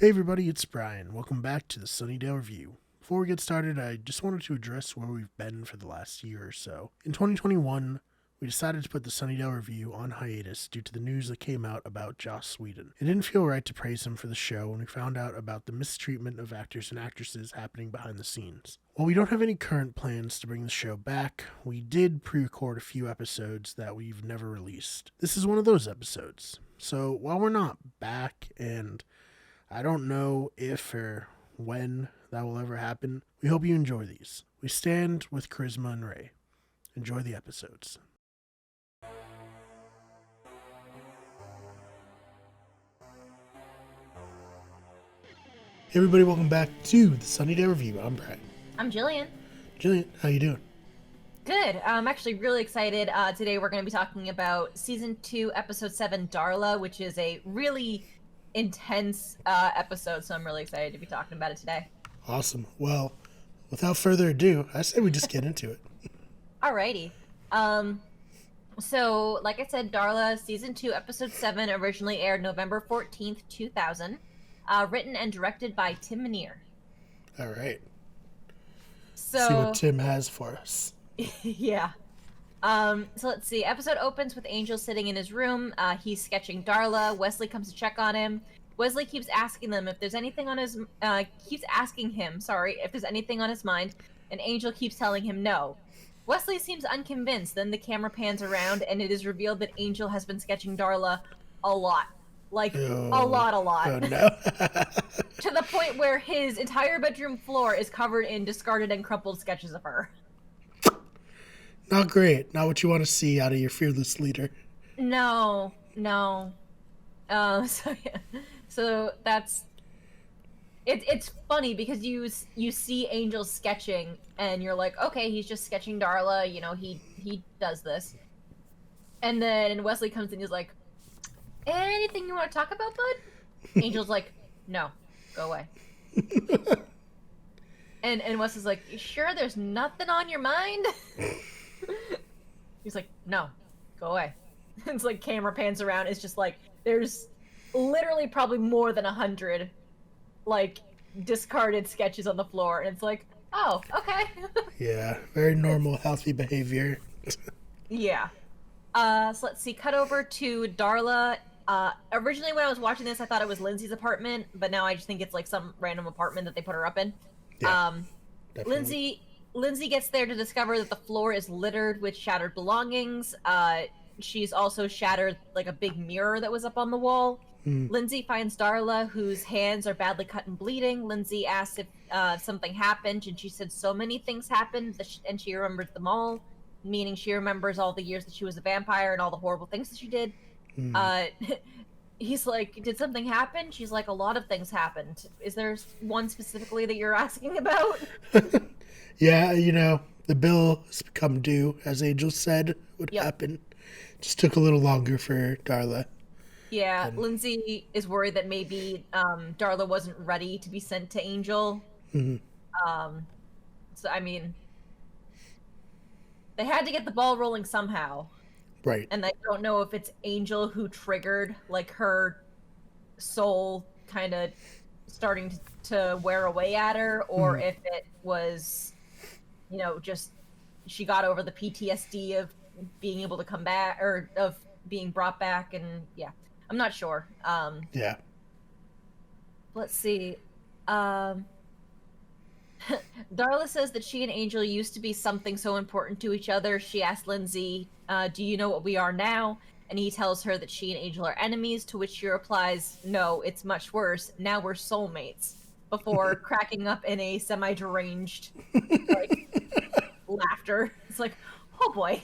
Hey everybody, it's Brian. Welcome back to the Sunnydale Review. Before we get started, I just wanted to address where we've been for the last year or so. In 2021, we decided to put the Sunnydale Review on hiatus due to the news that came out about Joss Whedon. It didn't feel right to praise him for the show when we found out about the mistreatment of actors and actresses happening behind the scenes. While we don't have any current plans to bring the show back, we did pre-record a few episodes that we've never released. This is one of those episodes. So while we're not back, and I don't know if or when that will ever happen, we hope you enjoy these. We stand with Charisma and Ray. Enjoy the episodes. Hey everybody, welcome back to the Sunnydale Review. I'm Brian. I'm Jillian. Jillian, how you doing? Good. I'm actually really excited. Today we're going to be talking about Season 2, Episode 7, Darla, which is a really intense episode, so I'm really excited to be talking about it today. Awesome. Well, without further ado, I say we just get into it. Alrighty. So, like I said, Darla, Season 2, Episode 7 originally aired November 14th, 2000. Written and directed by Tim Minear. All right. So, see what Tim has for us. Yeah. So let's see. Episode opens with Angel sitting in his room. He's sketching Darla. Wesley comes to check on him. Wesley keeps asking them if there's anything on his if there's anything on his mind, and Angel keeps telling him no. Wesley seems unconvinced. Then the camera pans around, and it is revealed that Angel has been sketching Darla a lot. A lot. Oh, no. To the point where his entire bedroom floor is covered in discarded and crumpled sketches of her. Not great. Not what you want to see out of your fearless leader. No. So that's it's funny because you see Angel sketching and you're like, okay, he's just sketching Darla. You know, he does this, and then Wesley comes in. He's like, anything you want to talk about, bud? Angel's like, no, go away. and Wesley's like, you sure there's nothing on your mind? He's like, no, go away. It's like camera pans around. It's just like there's literally probably more than 100 like discarded sketches on the floor, and it's like, oh, okay. Yeah, very normal, healthy behavior. Yeah. So let's see. Cut over to Darla. Originally when I was watching this, I thought it was Lindsay's apartment, but now I just think it's like some random apartment that they put her up in. Yeah, definitely. Lindsay gets there to discover that the floor is littered with shattered belongings. She's also shattered like a big mirror that was up on the wall. Lindsay finds Darla, whose hands are badly cut and bleeding. Lindsay asks if something happened, and she said so many things happened, and she remembers them all, meaning she remembers all the years that she was a vampire and all the horrible things that she did. He's like, did something happen? She's like, a lot of things happened. Is there one specifically that you're asking about? Yeah, you know, the bill has become due, as Angel said would happen. Just took a little longer for Darla. Yeah, Lindsay is worried that maybe Darla wasn't ready to be sent to Angel. So, I mean, they had to get the ball rolling somehow. Right. And I don't know if it's Angel who triggered, like, her soul kind of starting to wear away at her, or if it was, you know, just she got over the PTSD of being able to come back, or of being brought back, and yeah, I'm not sure. Yeah. Let's see. Darla says that she and Angel used to be something so important to each other. She asked Lindsay, do you know what we are now? And he tells her that she and Angel are enemies, to which she replies, no, it's much worse. Now we're soulmates. Before cracking up in a semi-deranged laughter. It's like, oh boy.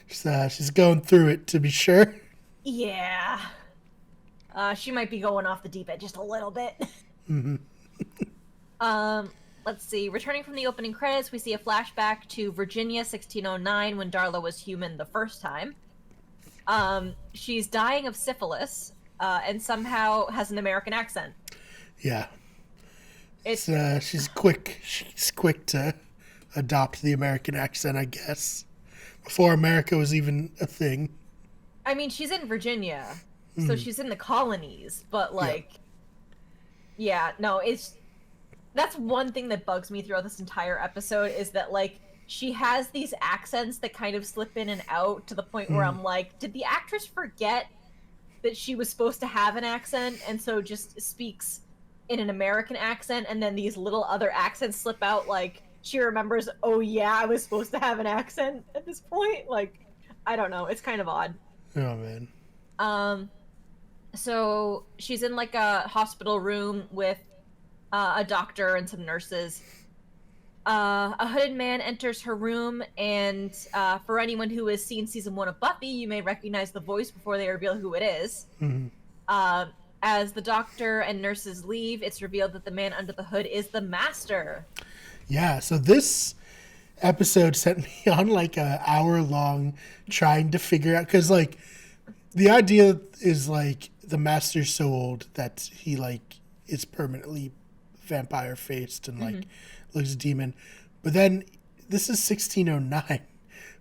She's going through it, to be sure. Yeah. She might be going off the deep end just a little bit. Let's see. Returning from the opening credits, we see a flashback to Virginia 1609 when Darla was human the first time. She's dying of syphilis, and somehow has an American accent. Yeah. She's quick to adopt the American accent, I guess. Before America was even a thing. I mean, she's in Virginia, so she's in the colonies, but like, Yeah, no, that's one thing that bugs me throughout this entire episode is that like she has these accents that kind of slip in and out to the point where I'm like, did the actress forget that she was supposed to have an accent and so just speaks in an American accent and then these little other accents slip out like she remembers, oh yeah, I was supposed to have an accent at this point? Like, I don't know, it's kind of odd. Oh man. So she's in like a hospital room with a doctor and some nurses. A hooded man enters her room, and for anyone who has seen season 1 of Buffy, you may recognize the voice before they reveal who it is. As the doctor and nurses leave, it's revealed that the man under the hood is the Master. Yeah, so this episode sent me on like an hour long trying to figure out, because like the idea is like the Master's so old that he like is permanently vampire faced and like looks a demon, but then this is 1609,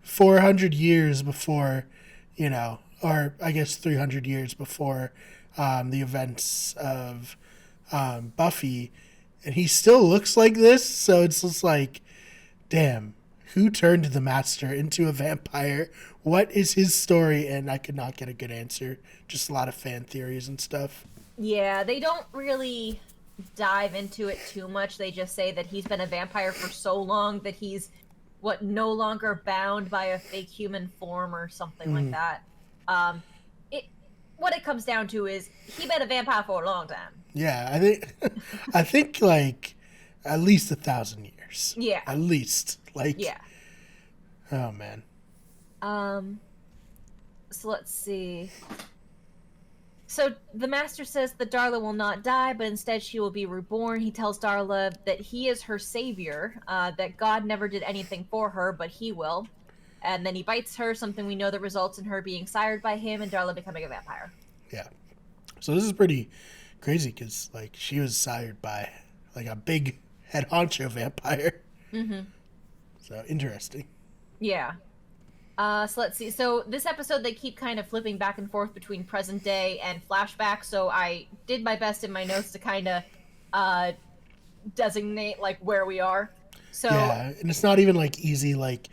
400 years before, you know, or I guess 300 years before the events of Buffy, and he still looks like this. So it's just like, damn, who turned the Master into a vampire? What is his story? And I could not get a good answer. Just a lot of fan theories and stuff. Yeah, they don't really dive into it too much. They just say that he's been a vampire for so long that he's no longer bound by a fake human form or something like that. What it comes down to is he been a vampire for a long time. Yeah, I think like at least 1,000 years. Yeah, at least like. Yeah. Oh man. So let's see. So the Master says that Darla will not die, but instead she will be reborn. He tells Darla that he is her savior, that God never did anything for her, but he will. And then he bites her, something we know that results in her being sired by him and Darla becoming a vampire. Yeah. So this is pretty crazy because like she was sired by like a big head honcho vampire. So interesting. Yeah. So let's see. So this episode, they keep kind of flipping back and forth between present day and flashback. So I did my best in my notes to kind of designate like where we are. So yeah, and it's not even like easy. Like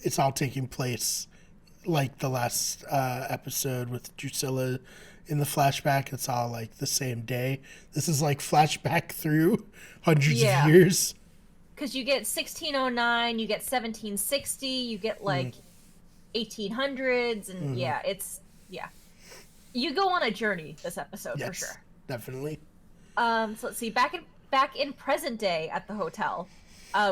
it's all taking place like the last episode with Drusilla in the flashback. It's all like the same day. This is like flashback through hundreds of years. Because you get 1609, you get 1760, you get like 1800s, and you go on a journey this episode. Yes, for sure, definitely. So let's see, back in present day at the hotel,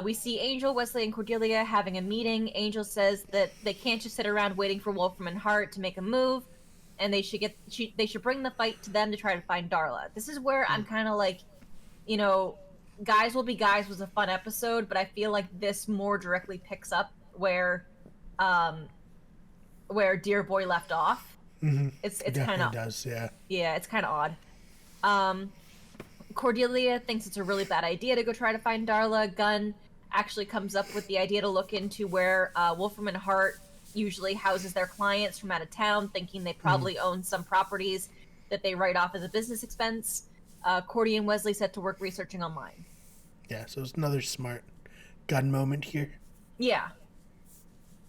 we see Angel, Wesley, and Cordelia having a meeting. Angel says that they can't just sit around waiting for Wolfram and Hart to make a move, and they should bring the fight to them to try to find Darla. This is where I'm kind of like, you know, Guys Will Be Guys was a fun episode, but I feel like this more directly picks up where Dear Boy left off. It's kind of does, yeah, it's kind of odd. Cordelia thinks it's a really bad idea to go try to find Darla. Gunn actually comes up with the idea to look into where Wolfram and Hart usually houses their clients from out of town, thinking they probably own some properties that they write off as a business expense. Cordy and Wesley set to work researching online. Yeah, so it's another smart Gunn moment here. Yeah.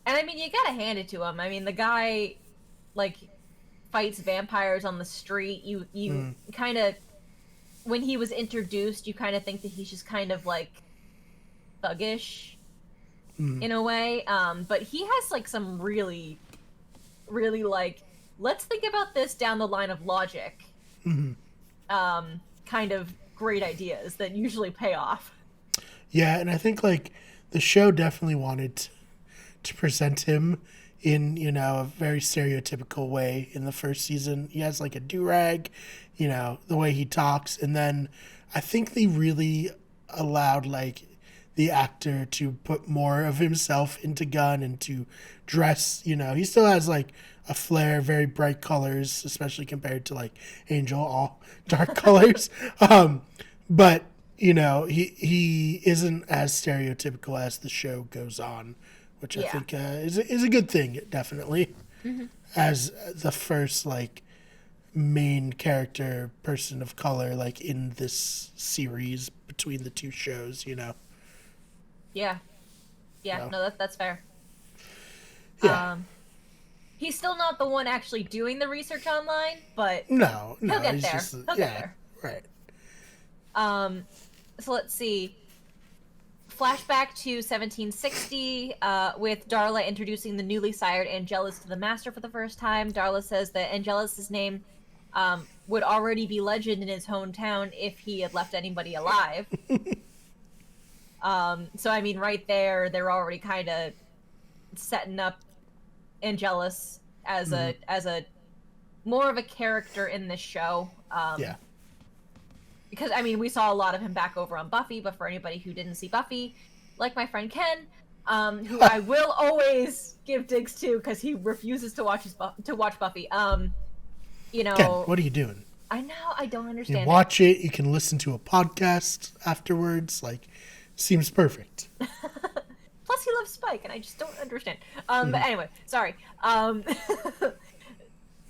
And I mean, you gotta hand it to him. I mean, the guy, like, fights vampires on the street. You kind of, when he was introduced, you kind of think that he's just kind of, like, thuggish in a way. But he has, like, some really, really, like, let's think about this down the line of logic. Kind of great ideas that usually pay off. Yeah, and I think, like, the show definitely wanted to present him in, you know, a very stereotypical way in the first season. He has like a do-rag, you know, the way he talks. And then I think they really allowed like the actor to put more of himself into Gunn and to dress, you know, he still has like a flair, very bright colors, especially compared to like Angel, all dark colors. But, you know, he isn't as stereotypical as the show goes on, which I think is a good thing, definitely. As the first, like, main character person of color, like, in this series between the two shows, you know? Yeah. Yeah, So, no, that's fair. yeah. He's still not the one actually doing the research online, but No, he'll get he's there. just, He'll get there. right. So let's see. Flashback to 1760 with Darla introducing the newly sired Angelus to the Master for the first time. Darla says that Angelus's name would already be legend in his hometown if he had left anybody alive. So I mean, right there, they're already kind of setting up Angelus as a more of a character in this show. Yeah. Because, I mean, we saw a lot of him back over on Buffy, but for anybody who didn't see Buffy, like my friend Ken, who I will always give digs to because he refuses to watch Buffy. You know, Ken, what are you doing? I know, I don't understand. You watch it, you can listen to a podcast afterwards. Like, seems perfect. Plus, he loves Spike, and I just don't understand. But anyway, sorry.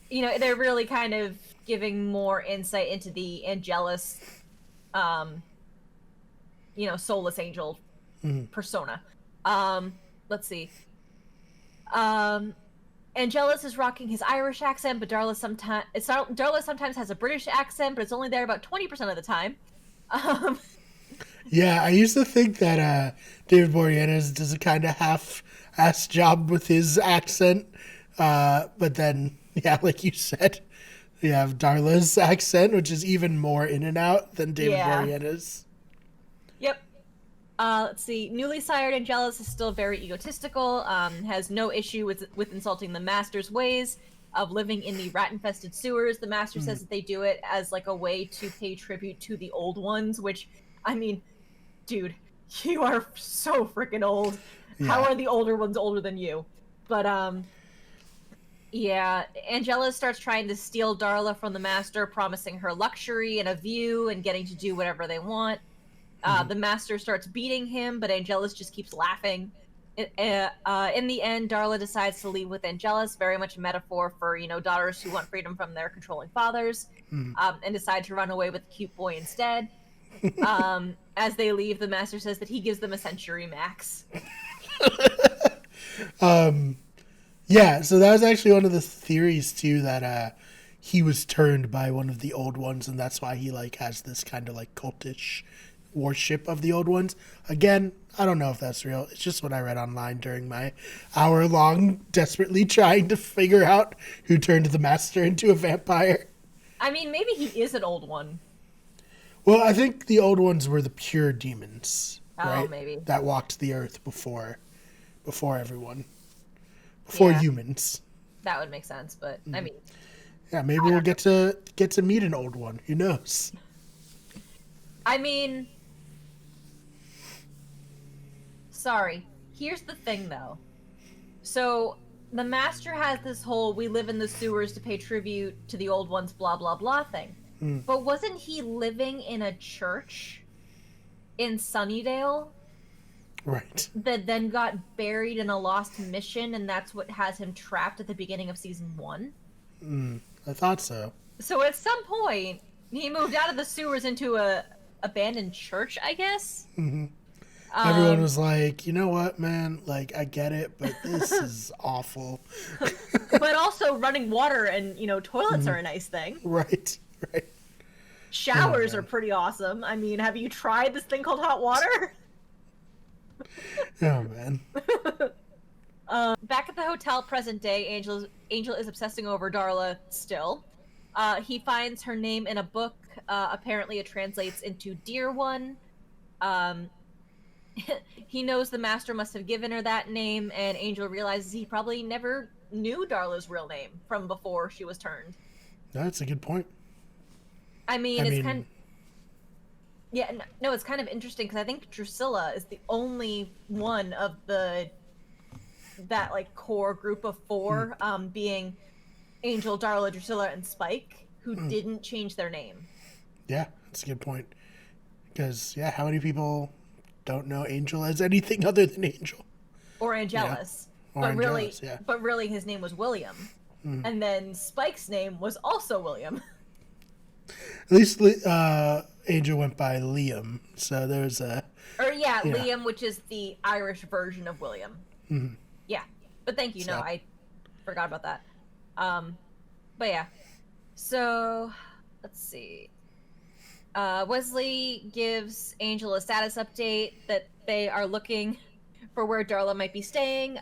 You know, they're really kind of giving more insight into the Angelus, you know, soulless angel persona. Let's see. Angelus is rocking his Irish accent, but Darla sometimes has a British accent, but it's only there about 20% of the time. Yeah, I used to think that David Boreanaz does a kind of half-assed job with his accent, but then, yeah, like you said, you have Darla's accent, which is even more in and out than David Boreanaz. Yep. Let's see. Newly sired Angelus is still very egotistical, has no issue with insulting the Master's ways of living in the rat-infested sewers. The Master says that they do it as, like, a way to pay tribute to the old ones, which, I mean, dude, you are so freaking old. Yeah. How are the older ones older than you? But, yeah, Angelus starts trying to steal Darla from the Master, promising her luxury and a view and getting to do whatever they want. The Master starts beating him, but Angelus just keeps laughing. In the end, Darla decides to leave with Angelus, very much a metaphor for, you know, daughters who want freedom from their controlling fathers, and decide to run away with the cute boy instead. As they leave, the Master says that he gives them a century max. Yeah, so that was actually one of the theories, too, that he was turned by one of the old ones, and that's why he, like, has this kind of, like, cultish worship of the old ones. Again, I don't know if that's real. It's just what I read online during my hour-long desperately trying to figure out who turned the Master into a vampire. I mean, maybe he is an old one. Well, I think the old ones were the pure demons, right? Oh, maybe. That walked the earth before everyone. Before humans. That would make sense, but I mean, yeah, maybe we'll get to meet an old one. Who knows? I mean, sorry. Here's the thing, though. So the Master has this whole "we live in the sewers to pay tribute to the old ones" blah blah blah thing. But wasn't he living in a church in Sunnydale? Right. That then got buried in a lost mission, and that's what has him trapped at the beginning of season 1? I thought so. So at some point, he moved out of the sewers into a abandoned church, I guess? Everyone was like, you know what, man? Like, I get it, but this is awful. But also running water and, you know, toilets are a nice thing. Right. Showers are pretty awesome. I mean, have you tried this thing called hot water? Oh, man. Back at the hotel, present day, Angel is obsessing over Darla still. He finds her name in a book. Apparently it translates into Dear One. He knows the Master must have given her that name, and Angel realizes he probably never knew Darla's real name from before she was turned. That's a good point. It's kind of... Yeah, no, it's kind of interesting because I think Drusilla is the only one of that like core group of 4, being Angel, Darla, Drusilla, and Spike, who didn't change their name. Yeah, that's a good point. Because, how many people don't know Angel as anything other than Angel? Or Angelus. Yeah. Or but Angelus, really, but really his name was William. And then Spike's name was also William. At least Angel went by Liam, so there's a... Or yeah, Yeah. Liam, which is the Irish version of William. Yeah. But thank you. No, So. I forgot about that. But yeah. So, let's see. Wesley gives Angel a status update that they are looking for where Darla might be staying.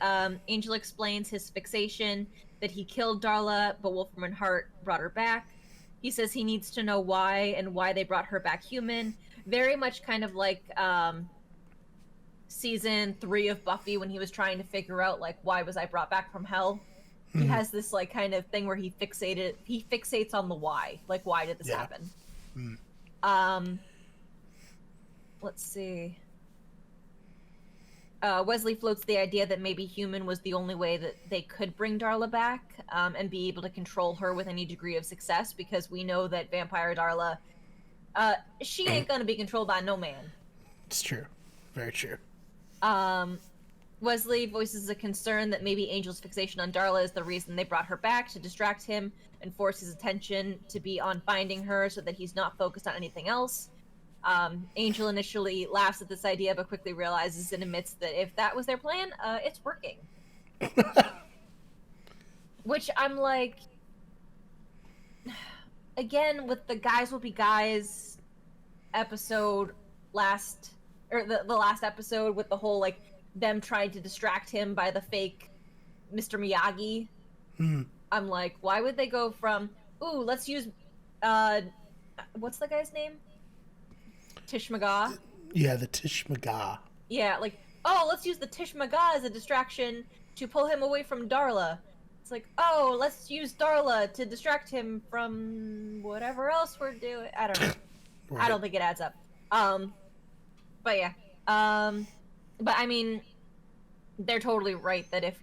Angel explains his fixation, that he killed Darla, but Wolfram and Hart brought her back. He says he needs to know why and why they brought her back human. Very much kind of like season 3 of Buffy when he was trying to figure out, like, why was I brought back from hell? He has this, like, kind of thing where he fixates on the why. Like, why did this happen? Let's see. Wesley floats the idea that maybe human was the only way that they could bring Darla back and be able to control her with any degree of success, because we know that vampire Darla, she ain't gonna be controlled by no man. It's true. Very true. Wesley voices a concern that maybe Angel's fixation on Darla is the reason they brought her back, to distract him and force his attention to be on finding her so that he's not focused on anything else. Angel initially laughs at this idea, but quickly realizes and admits that if that was their plan, it's working. Which I'm like, again, with the Guys Will Be Guys episode the last episode with the whole, like, them trying to distract him by the fake Mr. Miyagi. I'm like, why would they go from, ooh, let's use, what's the guy's name? Tishmaga? Yeah, the Tishmaga. Yeah, like, oh, let's use the Tishmaga as a distraction to pull him away from Darla. It's like, oh, let's use Darla to distract him from whatever else we're doing. I don't know. Right. I don't think it adds up. But yeah. But I mean, they're totally right that if,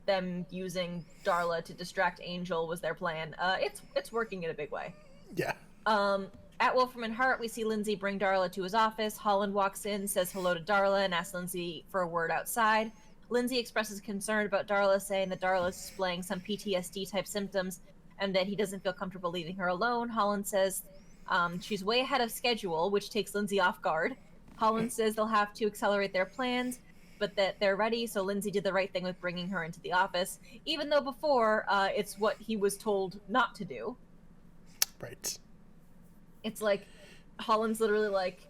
them using Darla to distract Angel was their plan, it's working in a big way. Yeah. At Wolfram and Hart, we see Lindsay bring Darla to his office. Holland walks in, says hello to Darla, and asks Lindsay for a word outside. Lindsay expresses concern about Darla, saying that Darla is displaying some PTSD-type symptoms and that he doesn't feel comfortable leaving her alone. Holland says she's way ahead of schedule, which takes Lindsay off guard. Holland says they'll have to accelerate their plans, but that they're ready, so Lindsay did the right thing with bringing her into the office, even though before it's what he was told not to do. Right. It's like, Holland's literally like,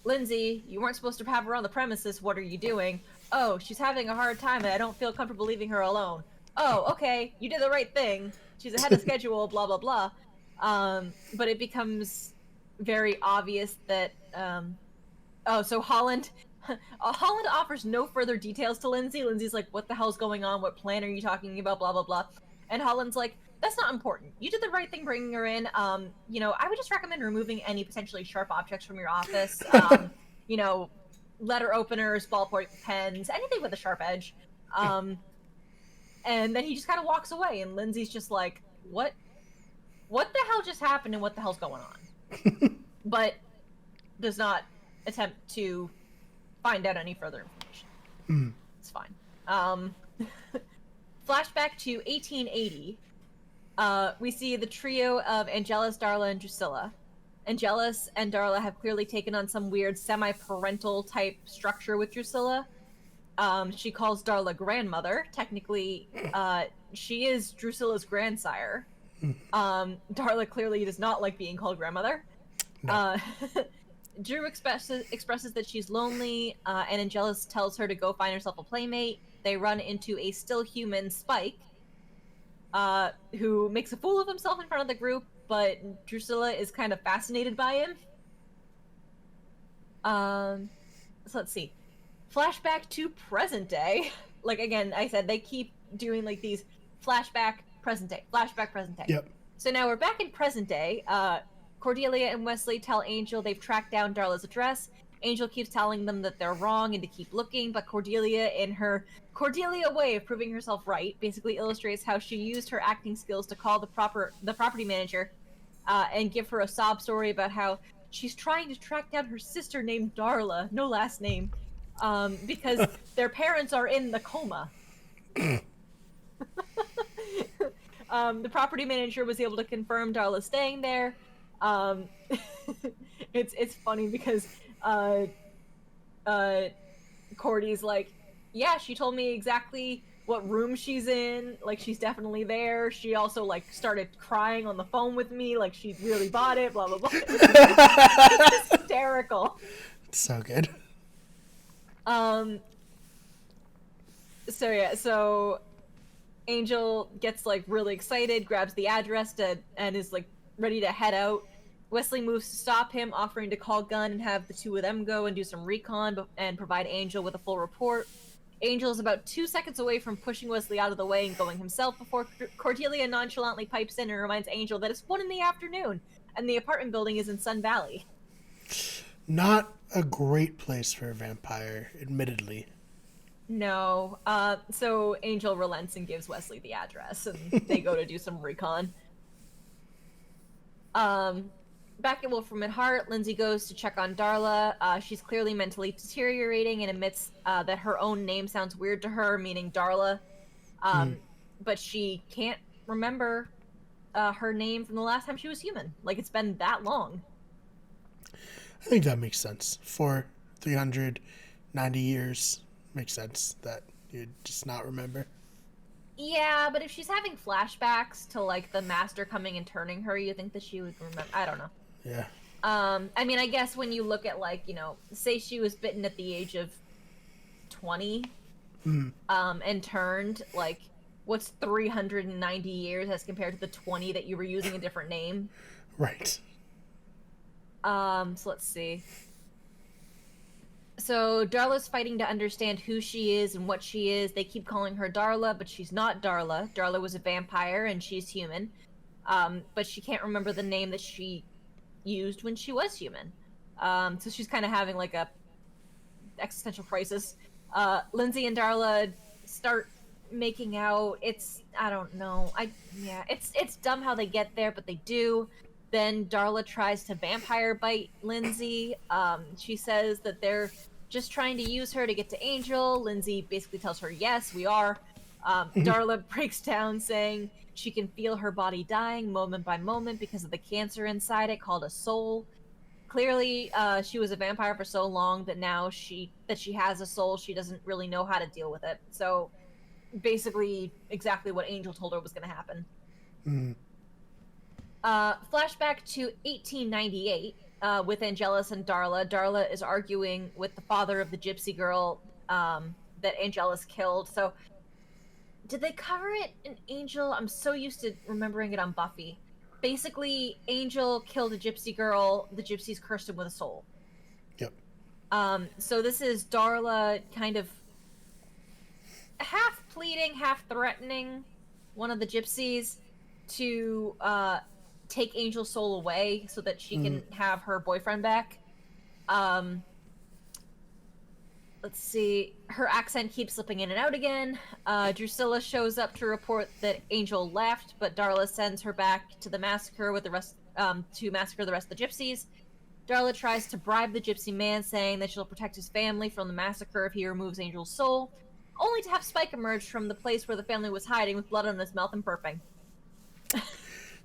Lindsay, you weren't supposed to have her on the premises. What are you doing? Oh, she's having a hard time and I don't feel comfortable leaving her alone. Oh, okay, you did the right thing. She's ahead of schedule, blah, blah, blah. But it becomes very obvious that, so Holland offers no further details to Lindsay. Lindsay's like, what the hell's going on? What plan are you talking about? Blah, blah, blah. And Holland's like, that's not important. You did the right thing bringing her in. I would just recommend removing any potentially sharp objects from your office. Letter openers, ballpoint pens, anything with a sharp edge. And then he just kind of walks away, and Lindsay's just like, what the hell just happened and what the hell's going on? But does not attempt to find out any further information. It's fine. Flashback to 1880. We see the trio of Angelus, Darla, and Drusilla. Angelus and Darla have clearly taken on some weird semi-parental type structure with Drusilla. She calls Darla grandmother. Technically, she is Drusilla's grandsire. Darla clearly does not like being called grandmother. No. Drew expresses that she's lonely, and Angelus tells her to go find herself a playmate. They run into a still human Spike, who makes a fool of himself in front of the group, but Drusilla is kind of fascinated by him. So let's see. Flashback to present day. Like, again, I said, they keep doing, like, these flashback, present day. Yep. So now we're back in present day. Cordelia and Wesley tell Angel they've tracked down Darla's address. Angel keeps telling them that they're wrong and to keep looking, but Cordelia, in her Cordelia way of proving herself right, basically illustrates how she used her acting skills to call the property manager and give her a sob story about how she's trying to track down her sister named Darla, no last name, because their parents are in the coma. The property manager was able to confirm Darla's staying there. Um, it's funny because Cordy's like, yeah, she told me exactly what room she's in. Like, she's definitely there. She also like started crying on the phone with me. Like, she really bought it. Blah blah blah. It's hysterical. It's so good. So Angel gets like really excited, grabs the address and is like ready to head out. Wesley moves to stop him, offering to call Gunn and have the two of them go and do some recon and provide Angel with a full report. Angel is about 2 seconds away from pushing Wesley out of the way and going himself before Cordelia nonchalantly pipes in and reminds Angel that it's 1 p.m. and the apartment building is in Sun Valley. Not a great place for a vampire, admittedly. No. So Angel relents and gives Wesley the address, and they go to do some recon. Back at Wolfram and Hart, Lindsay goes to check on Darla. She's clearly mentally deteriorating and admits that her own name sounds weird to her, meaning Darla. But she can't remember her name from the last time she was human. Like, it's been that long. I think that makes sense. For 390 years, makes sense that you'd just not remember. Yeah, but if she's having flashbacks to, like, the master coming and turning her, you think that she would remember. I don't know. Yeah. I mean, I guess when you look at, like, you know, say she was bitten at the age of 20, and turned, like, what's 390 years as compared to the 20 that you were using a different name? Right. So let's see. So Darla's fighting to understand who she is and what she is. They keep calling her Darla, but she's not Darla. Darla was a vampire and she's human. But she can't remember the name that she used when she was human. So she's kind of having like a existential crisis. Lindsay and Darla start making out. I don't know. It's dumb how they get there, but they do. Then Darla tries to vampire bite Lindsay. She says that they're just trying to use her to get to Angel. Lindsay basically tells her, yes, we are. Darla breaks down saying she can feel her body dying moment by moment because of the cancer inside it called a soul. Clearly, she was a vampire for so long that now she has a soul, she doesn't really know how to deal with it. So basically exactly what Angel told her was going to happen. Flashback to 1898 with Angelus and Darla. Darla is arguing with the father of the gypsy girl that Angelus killed. So, did they cover it in Angel? I'm so used to remembering it on Buffy. Basically, Angel killed a gypsy girl. The gypsies cursed him with a soul. Yep. So this is Darla kind of half pleading, half threatening one of the gypsies to take Angel's soul away so that she can have her boyfriend back. Let's see. Her accent keeps slipping in and out again. Drusilla shows up to report that Angel left, but Darla sends her back to the massacre with the rest to massacre the rest of the gypsies. Darla tries to bribe the gypsy man, saying that she'll protect his family from the massacre if he removes Angel's soul, only to have Spike emerge from the place where the family was hiding with blood on his mouth and burping.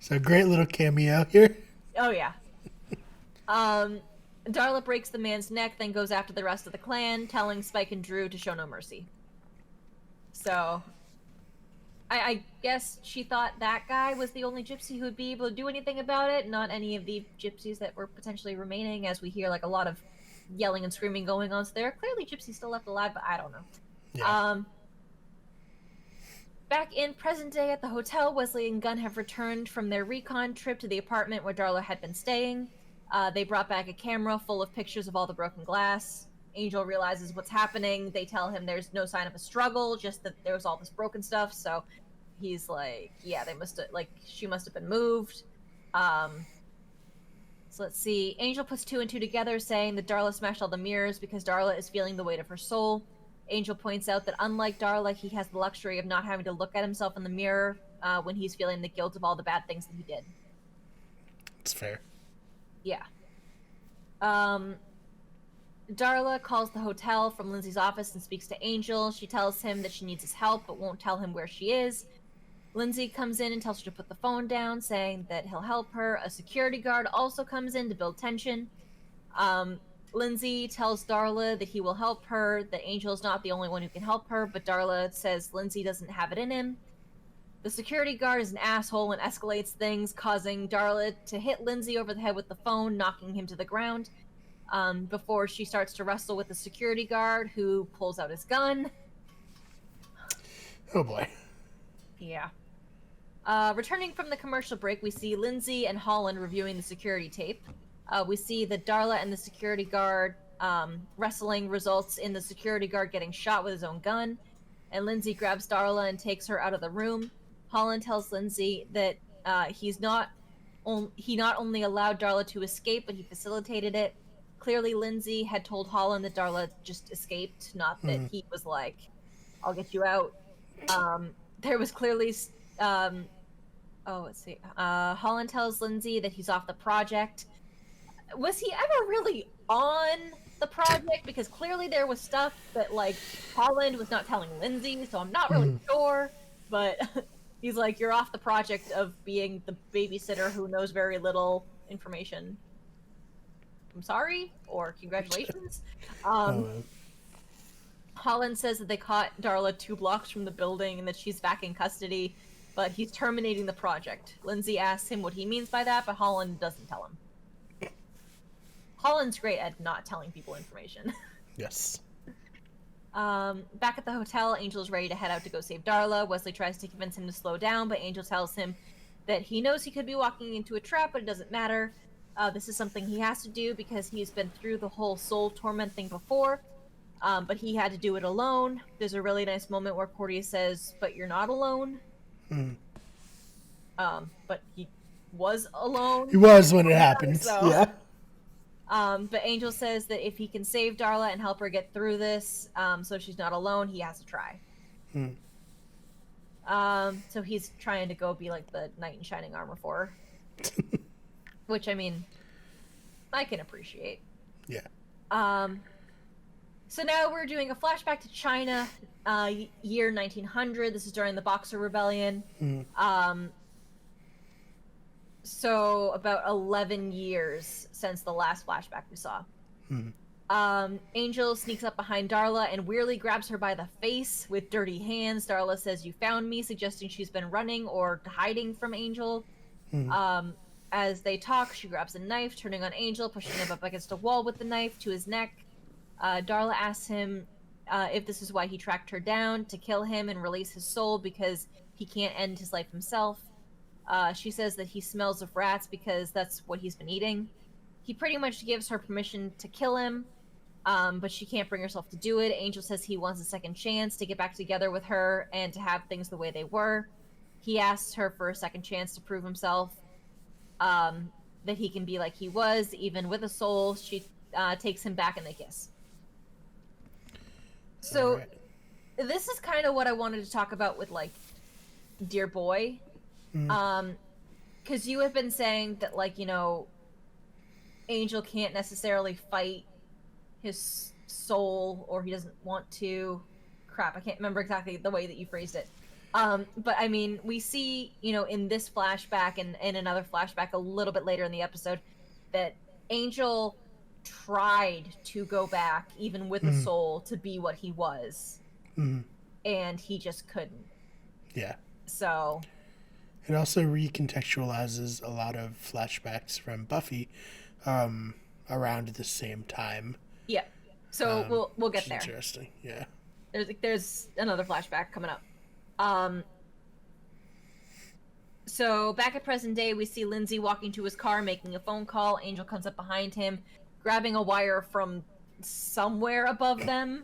So a great little cameo here. Oh, yeah. Darla breaks the man's neck, then goes after the rest of the clan, telling Spike and Drew to show no mercy. So, I guess she thought that guy was the only gypsy who would be able to do anything about it, not any of the gypsies that were potentially remaining, as we hear like a lot of yelling and screaming going on. So there are clearly gypsies still left alive, but I don't know. Yeah. Back in present day at the hotel, Wesley and Gunn have returned from their recon trip to the apartment where Darla had been staying. They brought back a camera full of pictures of all the broken glass. Angel realizes what's happening. They tell him there's no sign of a struggle, just that there was all this broken stuff. So he's like, yeah, she must have been moved. So let's see. Angel puts 2 and 2 together, saying that Darla smashed all the mirrors because Darla is feeling the weight of her soul. Angel points out that unlike Darla, he has the luxury of not having to look at himself in the mirror when he's feeling the guilt of all the bad things that he did. It's fair. Yeah. Darla calls the hotel from Lindsay's office and speaks to Angel. She tells him that she needs his help, but won't tell him where she is. Lindsay comes in and tells her to put the phone down, saying that he'll help her. A security guard also comes in to build tension. Lindsay tells Darla that he will help her, that Angel's not the only one who can help her, but Darla says Lindsay doesn't have it in him. The security guard is an asshole and escalates things, causing Darla to hit Lindsay over the head with the phone, knocking him to the ground, before she starts to wrestle with the security guard, who pulls out his gun. Oh boy. Yeah. Returning from the commercial break, we see Lindsay and Holland reviewing the security tape. We see that Darla and the security guard wrestling results in the security guard getting shot with his own gun, and Lindsay grabs Darla and takes her out of the room. Holland tells Lindsay that he not only allowed Darla to escape, but he facilitated it. Clearly, Lindsay had told Holland that Darla just escaped, not that he was like, I'll get you out. There was clearly... let's see. Holland tells Lindsay that he's off the project. Was he ever really on the project? Because clearly there was stuff that, like, Holland was not telling Lindsay, so I'm not really sure. But he's like, you're off the project of being the babysitter who knows very little information. I'm sorry, or congratulations. Holland says that they caught Darla 2 blocks from the building and that she's back in custody, but he's terminating the project. Lindsay asks him what he means by that, but Holland doesn't tell him. Holland's great at not telling people information. Yes. Back at the hotel, Angel's ready to head out to go save Darla. Wesley tries to convince him to slow down, but Angel tells him that he knows he could be walking into a trap, but it doesn't matter. This is something he has to do because he's been through the whole soul torment thing before, but he had to do it alone. There's a really nice moment where Cordy says, but you're not alone. But he was alone. He was when it happened, so. Yeah. But Angel says that if he can save Darla and help her get through this, so she's not alone, he has to try. So he's trying to go be like the knight in shining armor for her. Which, I mean, I can appreciate. Yeah. So now we're doing a flashback to China, year 1900. This is during the Boxer Rebellion. So about 11 years since the last flashback we saw. Angel sneaks up behind Darla and weirdly grabs her by the face with dirty hands. Darla says, "You found me," suggesting she's been running or hiding from Angel. As they talk, she grabs a knife, turning on Angel, pushing him up against a wall with the knife to his neck. Darla asks him if this is why he tracked her down, to kill him and release his soul because he can't end his life himself. She says that he smells of rats because that's what he's been eating. He pretty much gives her permission to kill him, but she can't bring herself to do it. Angel says he wants a second chance to get back together with her and to have things the way they were. He asks her for a second chance to prove himself, that he can be like he was, even with a soul. She takes him back and they kiss. So this is kind of what I wanted to talk about with, like, Dear Boy. Because you have been saying that, like, you know, Angel can't necessarily fight his soul, or he doesn't want to. Crap, I can't remember exactly the way that you phrased it. But I mean, we see, you know, in this flashback and in another flashback a little bit later in the episode, that Angel tried to go back, even with a soul, to be what he was. And he just couldn't. Yeah. So... It also recontextualizes a lot of flashbacks from Buffy around the same time. Yeah. So we'll get there. Interesting, yeah. There's another flashback coming up. So back at present day, we see Lindsay walking to his car, making a phone call. Angel comes up behind him, grabbing a wire from somewhere above them,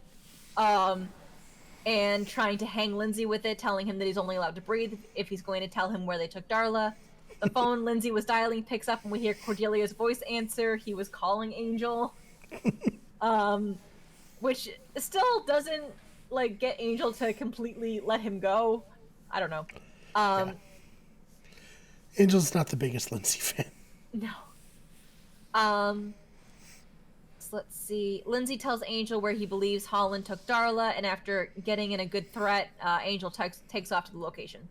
and trying to hang Lindsay with it, telling him that he's only allowed to breathe if he's going to tell him where they took Darla. The phone Lindsay was dialing picks up, and we hear Cordelia's voice answer. He was calling Angel. Which still doesn't, like, get Angel to completely let him go. I don't know. Yeah. Angel's not the biggest Lindsay fan. No. So let's see. Lindsay tells Angel where he believes Holland took Darla, and after getting in a good threat, Angel takes off to the location.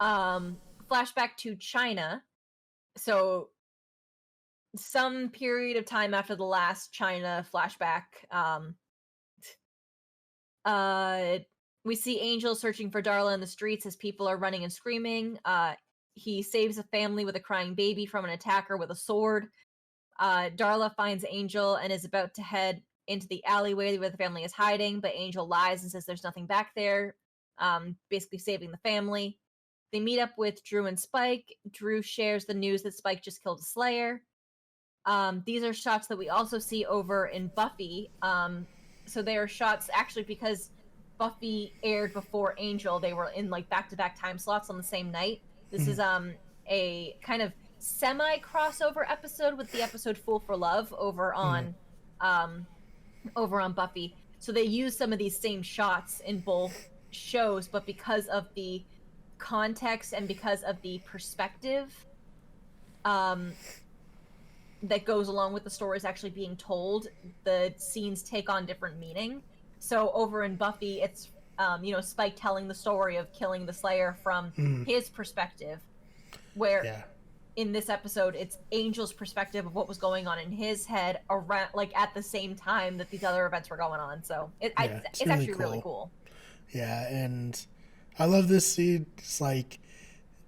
Flashback to China. So some period of time after the last China flashback, we see Angel searching for Darla in the streets as people are running and screaming. He saves a family with a crying baby from an attacker with a sword. Darla finds Angel and is about to head into the alleyway where the family is hiding, but Angel lies and says there's nothing back there, basically saving the family. They meet up with Drew and Spike. Drew shares the news that Spike just killed a Slayer. These are shots that we also see over in Buffy. So they are shots actually because Buffy aired before Angel. They were in like back-to-back time slots on the same night. This is a kind of semi-crossover episode with the episode Fool for Love over on Buffy. So they use some of these same shots in both shows, but because of the context and because of the perspective that goes along with the stories actually being told, the scenes take on different meaning. So over in Buffy, it's Spike telling the story of killing the Slayer from his perspective, where in this episode it's Angel's perspective of what was going on in his head around, like at the same time that these other events were going on. So it's really actually cool. Really cool. Yeah, and I love this scene. It's like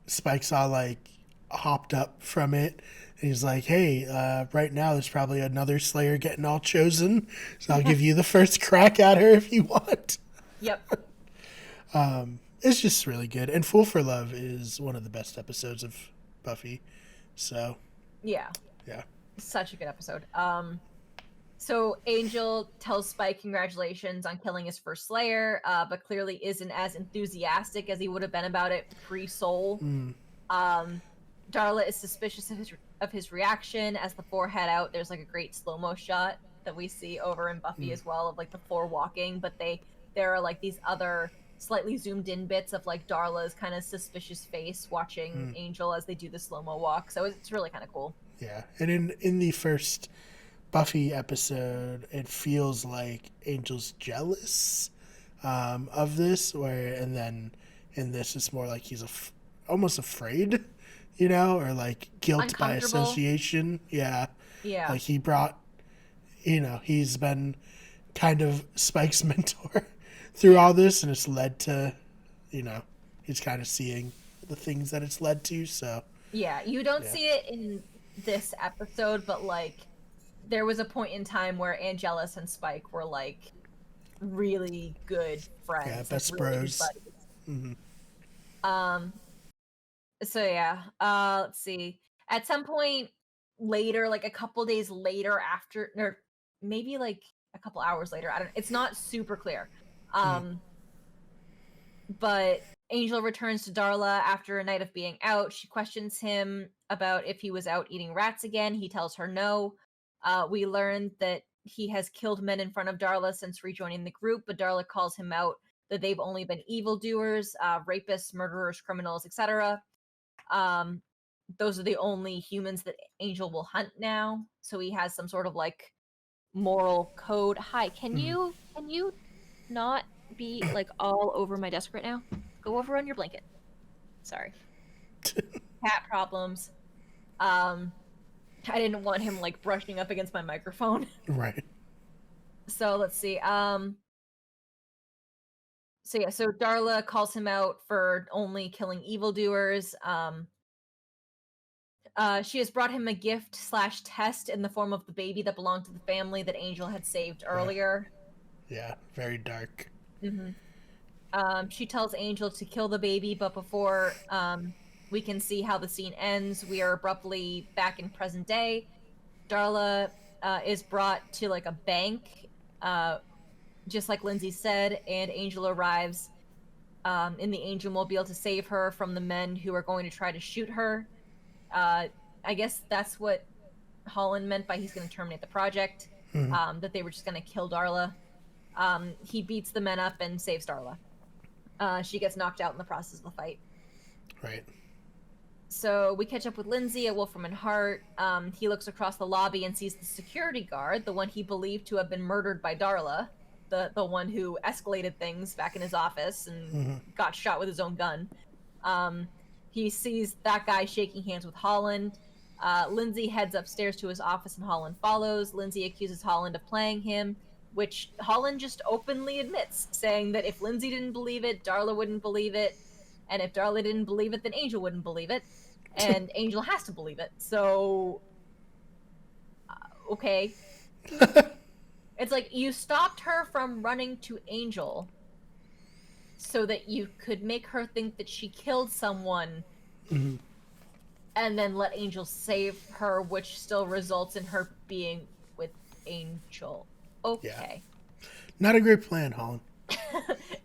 Spike's all like hopped up from it. And he's like, hey, right now there's probably another Slayer getting all chosen. So I'll give you the first crack at her if you want. Yep. It's just really good. And Fool for Love is one of the best episodes of Buffy. So. Yeah. Such a good episode. So Angel tells Spike congratulations on killing his first Slayer, but clearly isn't as enthusiastic as he would have been about it pre-Soul. Darla is suspicious of his reaction as the four head out. There's like a great slow-mo shot that we see over in Buffy as well of like the four walking, but there are like these other slightly zoomed in bits of like Darla's kind of suspicious face watching Angel as they do the slow-mo walk. So it's really kind of cool. Yeah, and in the first Buffy episode, it feels like Angel's jealous of this, and then in this it's more like he's almost afraid, or like guilt by association. Yeah. Like he brought, he's been kind of Spike's mentor through all this, and it's led to, he's kind of seeing the things that it's led to. So yeah, you don't see it in this episode, but like there was a point in time where Angelus and Spike were like really good friends. Yeah, best like, really bros. So yeah, let's see. At some point later, like a couple days later after, or maybe like a couple hours later, I don't know. It's not super clear. But Angel returns to Darla after a night of being out. She questions him about if he was out eating rats again. He tells her no. We learned that he has killed men in front of Darla since rejoining the group, but Darla calls him out that they've only been evildoers, rapists, murderers, criminals, etc. Those are the only humans that Angel will hunt now. So he has some sort of like moral code. Hi, can you not be like all over my desk right now? Go over on your blanket. Sorry. Cat problems. I didn't want him like brushing up against my microphone. Right. So let's see. So Darla calls him out for only killing evildoers. She has brought him a gift/test in the form of the baby that belonged to the family that Angel had saved earlier. Yeah, very dark. She tells Angel to kill the baby, but before we can see how the scene ends, we are abruptly back in present day. Darla is brought to like a bank, just like Lindsay said, and Angel arrives in the Angel Mobile to save her from the men who are going to try to shoot her. I guess that's what Holland meant by he's going to terminate the project, that they were just going to kill Darla. He beats the men up and saves Darla. She gets knocked out in the process of the fight. Right. So we catch up with Lindsay at Wolfram and Hart. He looks across the lobby and sees the security guard, the one he believed to have been murdered by Darla, the one who escalated things back in his office and got shot with his own gun. he sees that guy shaking hands with Holland. Lindsay heads upstairs to his office and Holland follows. Lindsay accuses Holland of playing him, which Holland just openly admits, saying that if Lindsay didn't believe it, Darla wouldn't believe it. And if Darla didn't believe it, then Angel wouldn't believe it. And Angel has to believe it. So, okay. It's like you stopped her from running to Angel so that you could make her think that she killed someone, Mm-hmm. and then let Angel save her, which still results in her being with Angel. Okay. Yeah. Not a great plan, Holland.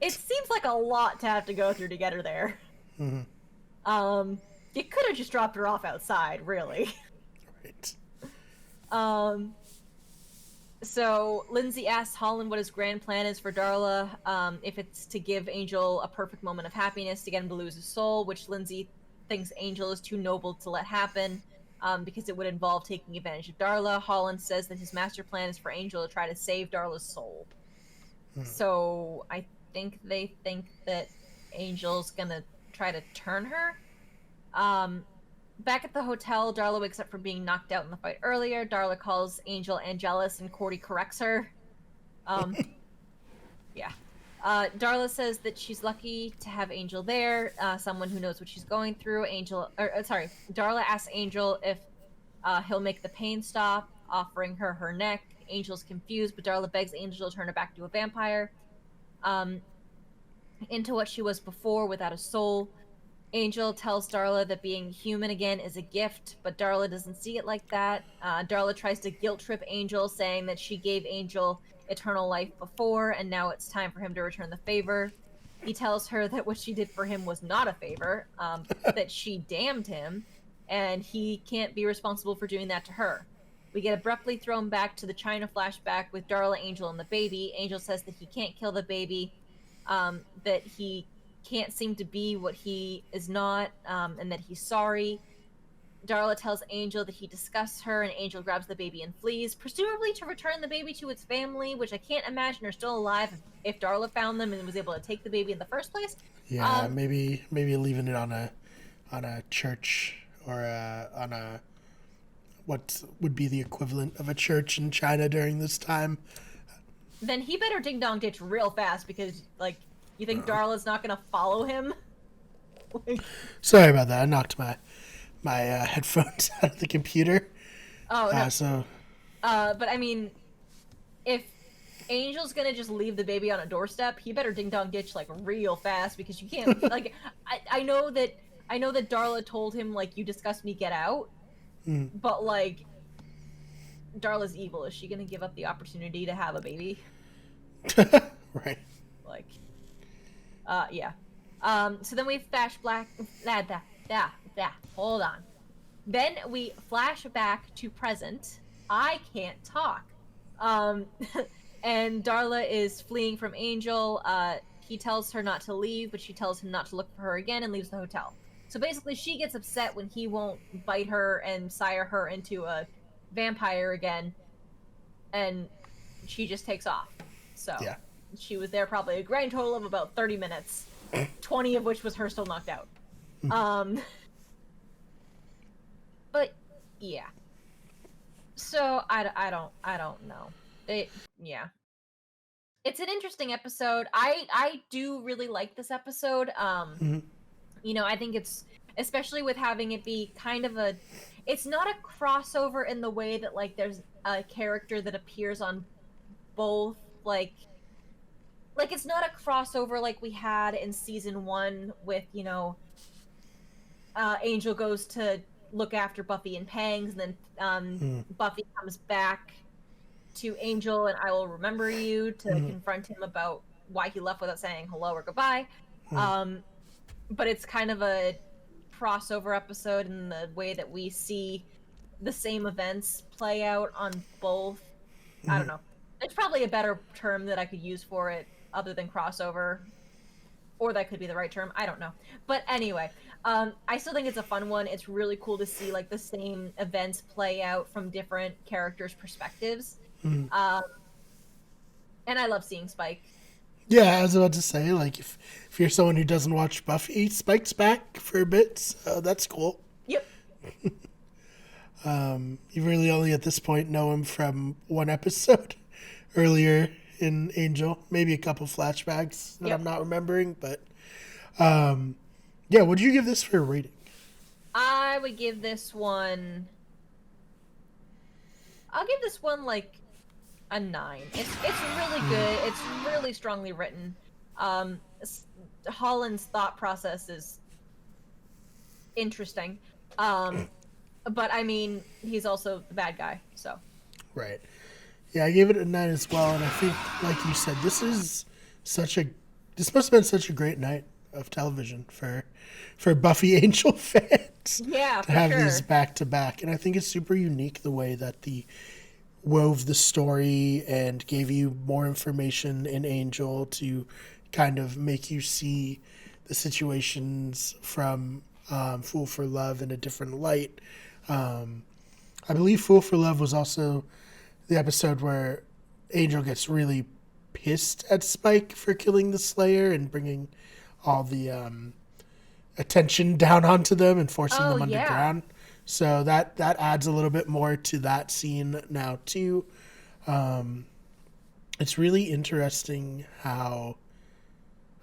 It seems like a lot to have to go through to get her there. Mm-hmm. You could have just dropped her off outside, really. Right. So Lindsay asks Holland what his grand plan is for Darla, if it's to give Angel a perfect moment of happiness to get him to lose his soul, which Lindsay thinks Angel is too noble to let happen, because it would involve taking advantage of Darla. Holland says that his master plan is for Angel to try to save Darla's soul. So I think they think that Angel's gonna try to turn her. Back at the hotel, Darla wakes up from being knocked out in the fight earlier. Darla calls Angel Angelus and Cordy corrects her. Yeah. Darla says that she's lucky to have Angel there, someone who knows what she's going through. Darla asks Angel if he'll make the pain stop, offering her her neck. Angel's confused, but Darla begs Angel to turn her back to a vampire, into what she was before without a soul. Angel tells Darla that being human again is a gift, but Darla doesn't see it like that. Darla tries to guilt trip Angel, saying that she gave Angel eternal life before, and now it's time for him to return the favor. He tells her that what she did for him was not a favor, that she damned him, and he can't be responsible for doing that to her. We get abruptly thrown back to the China flashback with Darla, Angel, and the baby. Angel says that he can't kill the baby, that he can't seem to be what he is not, and that he's sorry. Darla tells Angel that he disgusts her, and Angel grabs the baby and flees, presumably to return the baby to its family, which I can't imagine are still alive if Darla found them and was able to take the baby in the first place. Yeah, maybe leaving it on a church or on a what would be the equivalent of a church in China during this time. Then he better ding dong ditch real fast, because you think Darla's not gonna follow him? Sorry about that. I knocked my headphones out of the computer. Oh no. So. But I mean, if Angel's gonna just leave the baby on a doorstep, he better ding dong ditch real fast, because you can't I know that Darla told him you disgust me, get out. But Darla's evil. Is she gonna give up the opportunity to have a baby? Right. Yeah. So then we flash back. Hold on. Then we flash back to present. I can't talk. And Darla is fleeing from Angel. He tells her not to leave, but she tells him not to look for her again and leaves the hotel. So basically, she gets upset when he won't bite her and sire her into a vampire again, and she just takes off. So yeah. She was there probably a grand total of about 30 minutes, 20 of which was her still knocked out. But yeah. So I don't know. Yeah. It's an interesting episode. I do really like this episode. I think it's, especially with having it be kind of it's not a crossover in the way that there's a character that appears on both, it's not a crossover like we had in season 1 with, Angel goes to look after Buffy and Pangs, and then Buffy comes back to Angel and I Will Remember You to confront him about why he left without saying hello or goodbye. But it's kind of a crossover episode in the way that we see the same events play out on both. I don't know. There's probably a better term that I could use for it other than crossover. Or that could be the right term. I don't know. But anyway, I still think it's a fun one. It's really cool to see the same events play out from different characters' perspectives. And I love seeing Spike. Yeah, I was about to say, like, if you're someone who doesn't watch Buffy, Spike's back for a bit, so that's cool. Yep. You really only at this point know him from one episode earlier in Angel, maybe a couple flashbacks that Yep. I'm not remembering, but yeah, what did you give this for a rating? I would give this one. I'll give this one like a 9. It's really good. It's really strongly written. Holland's thought process is interesting. But I mean, he's also the bad guy, so. Right. Yeah, I gave it a 9 as well, and I think, like you said, this must have been such a great night of television for Buffy Angel fans. Yeah, to have for sure. these back to back, and I think it's super unique the way that the wove the story and gave you more information in Angel to kind of make you see the situations from Fool for Love in a different light. I believe Fool for Love was also the episode where Angel gets really pissed at Spike for killing the Slayer and bringing all the attention down onto them and forcing them underground. So that adds a little bit more to that scene now too. It's really interesting how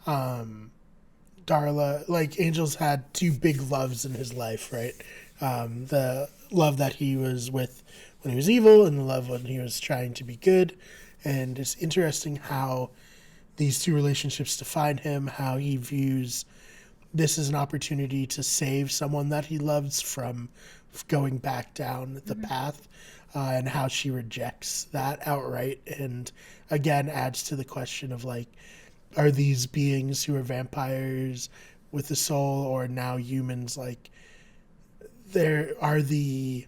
Darla, like, Angel's had two big loves in his life, right? The love that he was with when he was evil and the love when he was trying to be good. And it's interesting how these two relationships define him, how he views this as an opportunity to save someone that he loves from going back down the path, and how she rejects that outright. And again, adds to the question of, like, are these beings who are vampires with a soul or now humans, like, are the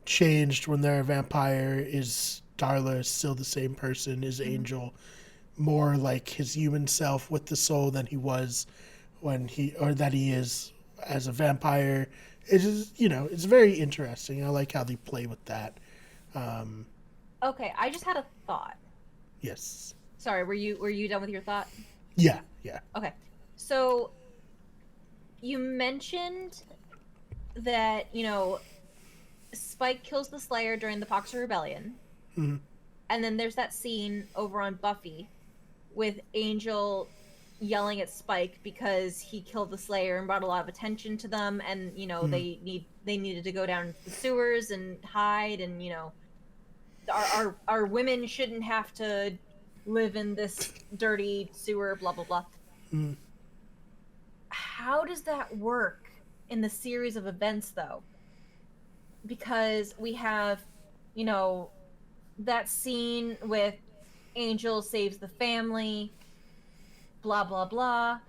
changed when they're a vampire? Is Darla still the same person? Is Angel more like his human self with the soul than he was that he is as a vampire? It is, it's very interesting. I like how they play with that. Okay, I just had a thought. Yes. Sorry, were you done with your thought? Yeah. Okay. So you mentioned that, Spike kills the Slayer during the Boxer Rebellion. Mm-hmm. And then there's that scene over on Buffy with Angel yelling at Spike because he killed the Slayer and brought a lot of attention to them, and they needed to go down the sewers and hide, and our women shouldn't have to live in this dirty sewer, blah blah blah. How does that work in the series of events, though? Because we have that scene with Angel saves the family, blah blah blah.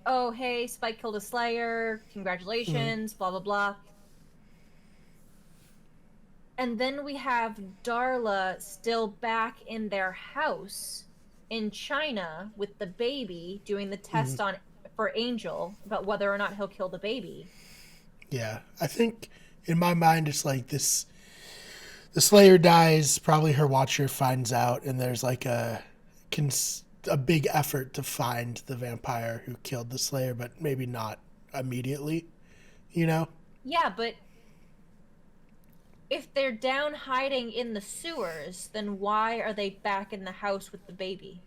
Oh hey, Spike killed a Slayer, congratulations, blah blah blah. And then we have Darla still back in their house in China with the baby, doing the test for Angel about whether or not he'll kill the baby. Yeah, I think in my mind it's like this: the Slayer dies, probably her watcher finds out, and there's like a big effort to find the vampire who killed the Slayer, but maybe not immediately, Yeah, but if they're down hiding in the sewers, then why are they back in the house with the baby?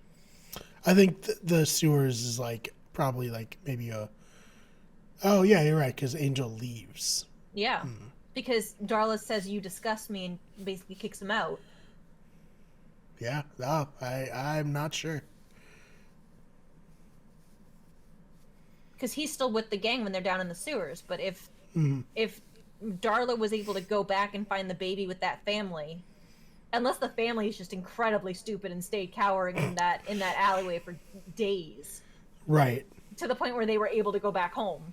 I think the sewers is like probably like maybe oh yeah, you're right, because Angel leaves. Yeah, because Darla says you disgust me and basically kicks him out. Yeah, no, I'm not sure. Because he's still with the gang when they're down in the sewers, but if Darla was able to go back and find the baby with that family, unless the family is just incredibly stupid and stayed cowering in that alleyway for days, right, to the point where they were able to go back home.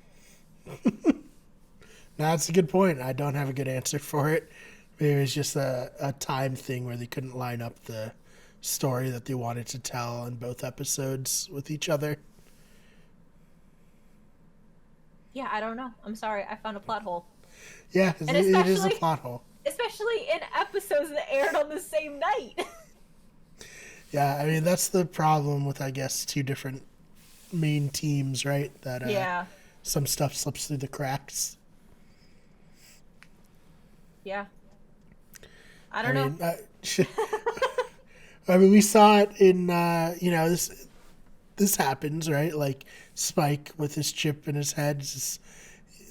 That's a good point. I don't have a good answer for it. Maybe it was just a time thing where they couldn't line up the story that they wanted to tell in both episodes with each other. Yeah, I don't know. I'm sorry. I found a plot hole. Yeah, it is a plot hole. especially in episodes that aired on the same night. Yeah, I mean, that's the problem with, I guess, two different main teams, right? That Yeah. some stuff slips through the cracks. Yeah. I don't know. I mean, we saw it in, this happens, right? Like Spike with his chip in his head.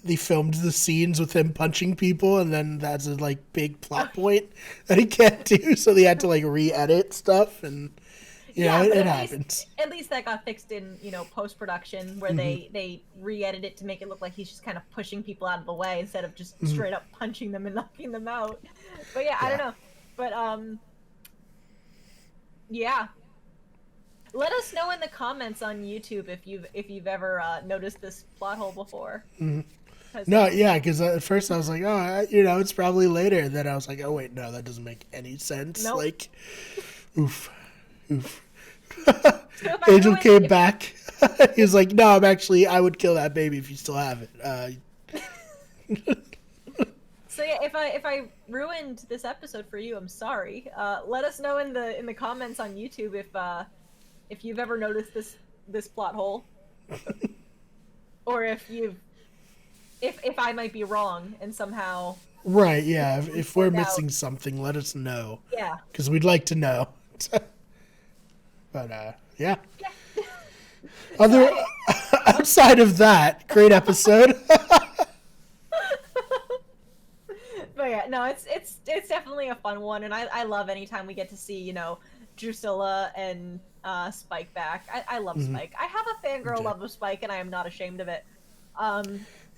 They filmed the scenes with him punching people, and then that's a like big plot point that he can't do. So they had to like re-edit stuff, and it happens. At least that got fixed in post production, where they re-edit it to make it look like he's just kind of pushing people out of the way instead of just straight up punching them and knocking them out. But yeah, I don't know. But yeah. Let us know in the comments on YouTube if you've ever noticed this plot hole before. No, yeah, because at first I was like, oh, it's probably later. And then I was like, oh wait, no, that doesn't make any sense. Nope. Like, oof. Angel came back. He was like, no, I would kill that baby if you still have it. So yeah, if I ruined this episode for you, I'm sorry. Let us know in the comments on YouTube if you've ever noticed this plot hole, or if I might be wrong and somehow. Right. Yeah. If we're missing something, let us know. Yeah. Because we'd like to know. But yeah. Outside of that, great episode. But yeah, no, it's definitely a fun one, and I love anytime we get to see Drusilla and Spike back. I love Spike. I have a fangirl love of Spike, and I am not ashamed of it.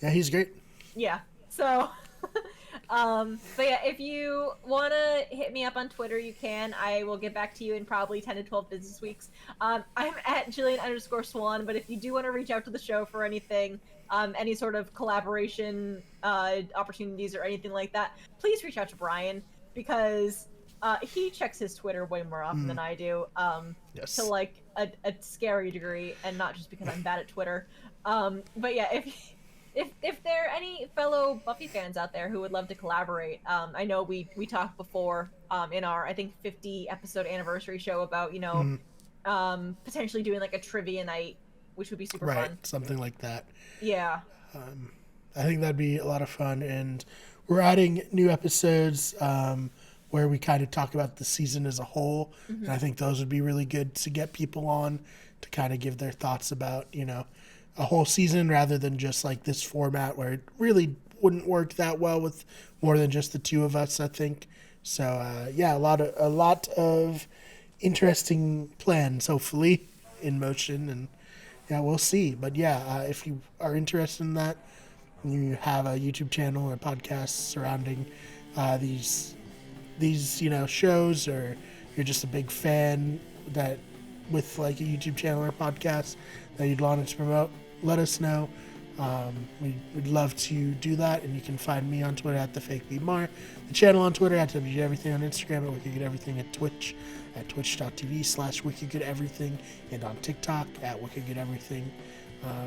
Yeah, he's great. Yeah. So, but yeah, if you want to hit me up on Twitter, you can. I will get back to you in probably 10 to 12 business weeks. I'm at Jillian_Swan, but if you do want to reach out to the show for anything, any sort of collaboration opportunities or anything like that, please reach out to Brian, because he checks his Twitter way more often than I do, yes. to like a scary degree, and not just because I'm bad at Twitter. But yeah, if there are any fellow Buffy fans out there who would love to collaborate, I know we talked before in our, I think, 50 episode anniversary show about potentially doing like a trivia night, which would be super fun. Something like that. Yeah. I think that'd be a lot of fun, and we're adding new episodes where we kind of talk about the season as a whole, and I think those would be really good to get people on to kind of give their thoughts about a whole season, rather than just like this format where it really wouldn't work that well with more than just the two of us, I think. So yeah, a lot of interesting plans hopefully in motion, and yeah, we'll see. But yeah, if you are interested in that, you have a YouTube channel or podcast surrounding these shows, or you're just a big fan that with like a YouTube channel or podcast that you'd want us to promote, let us know. We'd love to do that, and you can find me on Twitter at @TheFakeBMar, the channel on Twitter at WGEverything, on Instagram at WickedGoodEverything, at Twitch at twitch.tv/WickedGoodEverything, and on TikTok at WickedGoodEverything.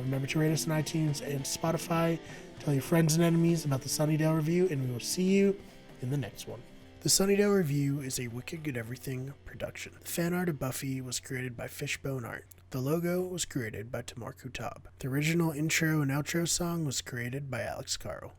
Remember to rate us on iTunes and Spotify. Tell your friends and enemies about the Sunnydale Review, and we will see you in the next one. The Sunnydale Review is a Wicked Good Everything production. The fan art of Buffy was created by Fishbone Art. The logo was created by Tamar Kutab. The original intro and outro song was created by Alex Carl.